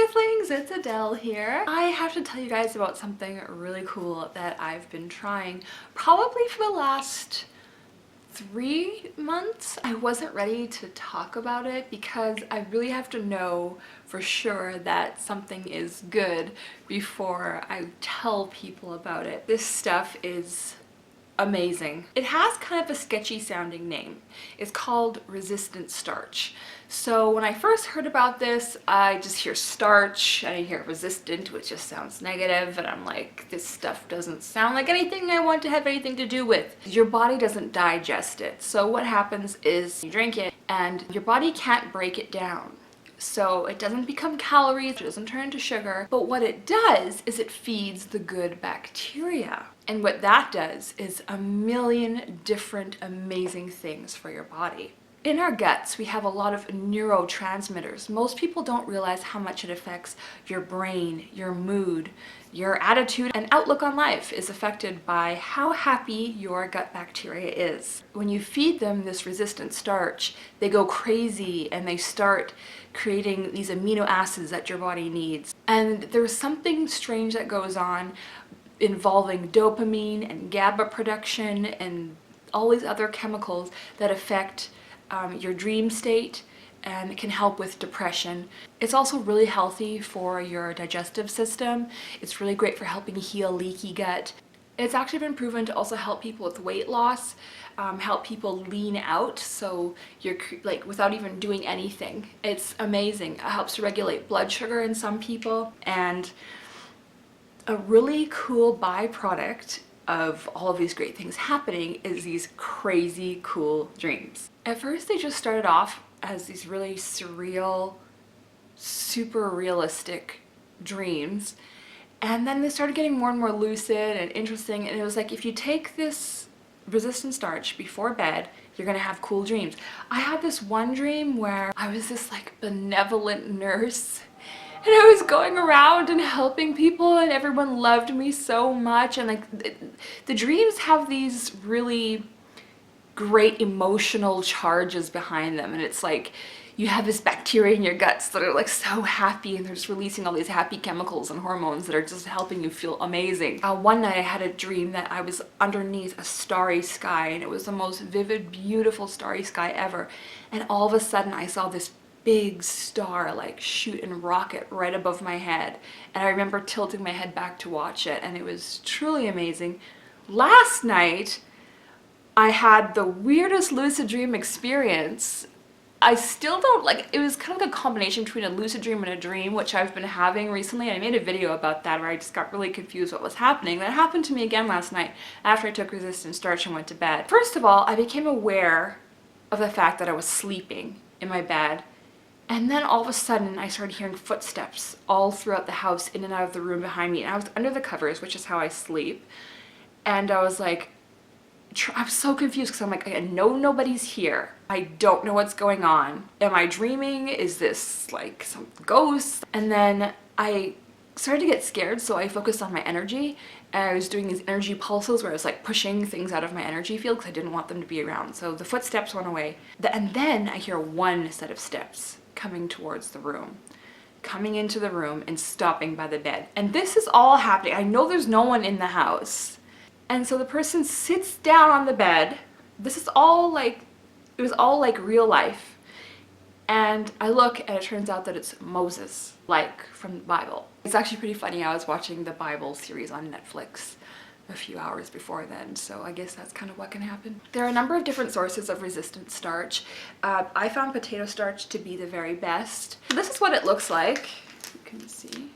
Earthlings, it's Adele here. I have to tell you guys about something really cool that I've been trying probably for the last 3 months. I wasn't ready to talk about it because I really have to know for sure that something is good before I tell people about it. This stuff is amazing. It has kind of a sketchy sounding name. It's called Resistant Starch. So when I first heard about this, I just hear starch and I hear resistant, which just sounds negative, and I'm like, this stuff doesn't sound like anything I want to have anything to do with. Your body doesn't digest it. So what happens is you drink it and your body can't break it down. So it doesn't become calories, it doesn't turn into sugar, but what it does is it feeds the good bacteria. And what that does is a million different amazing things for your body. In our guts, we have a lot of neurotransmitters. Most people don't realize how much it affects your brain, your mood, your attitude, and outlook on life is affected by how happy your gut bacteria is. When you feed them this resistant starch, they go crazy and they start creating these amino acids that your body needs. And there's something strange that goes on involving dopamine and GABA production and all these other chemicals that affect your dream state and can help with depression. It's also really healthy for your digestive system. It's really great for helping heal leaky gut. It's actually been proven to also help people with weight loss, help people lean out, so you're like without even doing anything. It's amazing. It helps to regulate blood sugar in some people, and a really cool byproduct of all of these great things happening is these crazy cool dreams. At first they just started off as these really surreal, super realistic dreams, and then they started getting more and more lucid and interesting, and it was like if you take this resistant starch before bed, you're gonna have cool dreams. I had this one dream where I was this like benevolent nurse and I was going around and helping people and everyone loved me so much, and like the dreams have these really great emotional charges behind them, and it's like you have this bacteria in your guts that are like so happy and they're just releasing all these happy chemicals and hormones that are just helping you feel amazing. One night I had a dream that I was underneath a starry sky, and it was the most vivid, beautiful starry sky ever, and all of a sudden I saw this big star like shoot and rocket right above my head, and I remember tilting my head back to watch it, and it was truly amazing. Last night I had the weirdest lucid dream experience. I still don't like, it was kind of like a combination between a lucid dream and a dream, which I've been having recently. I made a video about that where I just got really confused what was happening. That happened to me again last night after I took resistant starch and went to bed. First of all, I became aware of the fact that I was sleeping in my bed, and then all of a sudden I started hearing footsteps all throughout the house, in and out of the room behind me, and I was under the covers, which is how I sleep, and I was like, I'm so confused because I'm like, I know nobody's here. I don't know what's going on. Am I dreaming? Is this like some ghost? And then I started to get scared, so I focused on my energy, and I was doing these energy pulses where I was like pushing things out of my energy field because I didn't want them to be around. So the footsteps went away, and then I hear one set of steps coming towards the room, coming into the room and stopping by the bed. And this is all happening. I know there's no one in the house. And so the person sits down on the bed. This is all like, it was all like real life. And I look and it turns out that it's Moses, like from the Bible. It's actually pretty funny. I was watching the Bible series on Netflix a few hours before then, so I guess that's kind of what can happen. There are a number of different sources of resistant starch. I found potato starch to be the very best. This is what it looks like. You can see.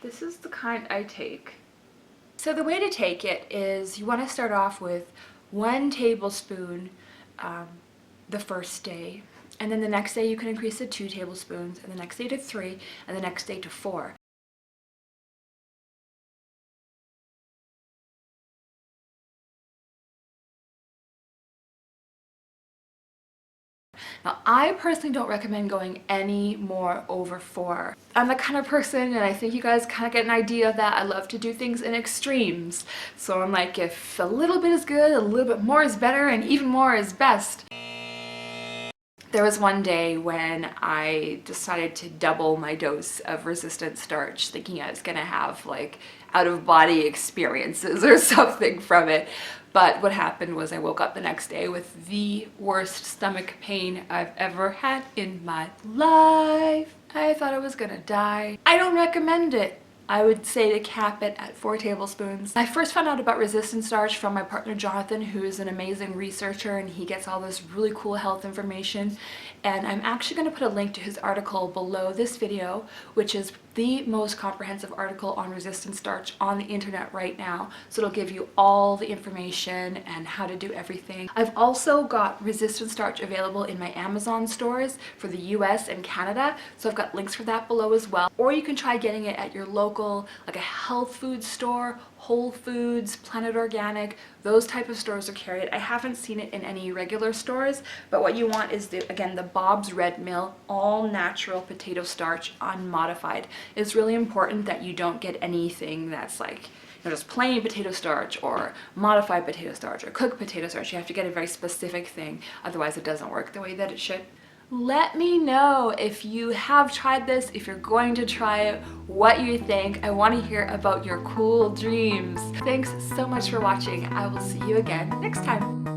This is the kind I take. So the way to take it is you want to start off with 1 tablespoon the first day, and then the next day you can increase to 2 tablespoons, and the next day to 3, and the next day to 4. Now, I personally don't recommend going any more over 4. I'm the kind of person, and I think you guys kind of get an idea of that, I love to do things in extremes. So I'm like, if a little bit is good, a little bit more is better, and even more is best. There was one day when I decided to double my dose of resistant starch, thinking I was gonna have like out-of-body experiences or something from it. But what happened was I woke up the next day with the worst stomach pain I've ever had in my life. I thought I was gonna die. I don't recommend it. I would say to cap it at 4 tablespoons. I first found out about resistant starch from my partner Jonathan, who is an amazing researcher, and he gets all this really cool health information. And I'm actually going to put a link to his article below this video, which is the most comprehensive article on resistant starch on the internet right now. So it'll give you all the information and how to do everything. I've also got resistant starch available in my Amazon stores for the US and Canada. So I've got links for that below as well. Or you can try getting it at your local, like a health food store, Whole Foods, Planet Organic, those type of stores are carry it. I haven't seen it in any regular stores, but what you want is again, the Bob's Red Mill, all natural potato starch, unmodified. It's really important that you don't get anything that's like, just plain potato starch or modified potato starch or cooked potato starch. You have to get a very specific thing, otherwise it doesn't work the way that it should. Let me know if you have tried this, if you're going to try it, what you think. I want to hear about your cool dreams. Thanks so much for watching. I will see you again next time.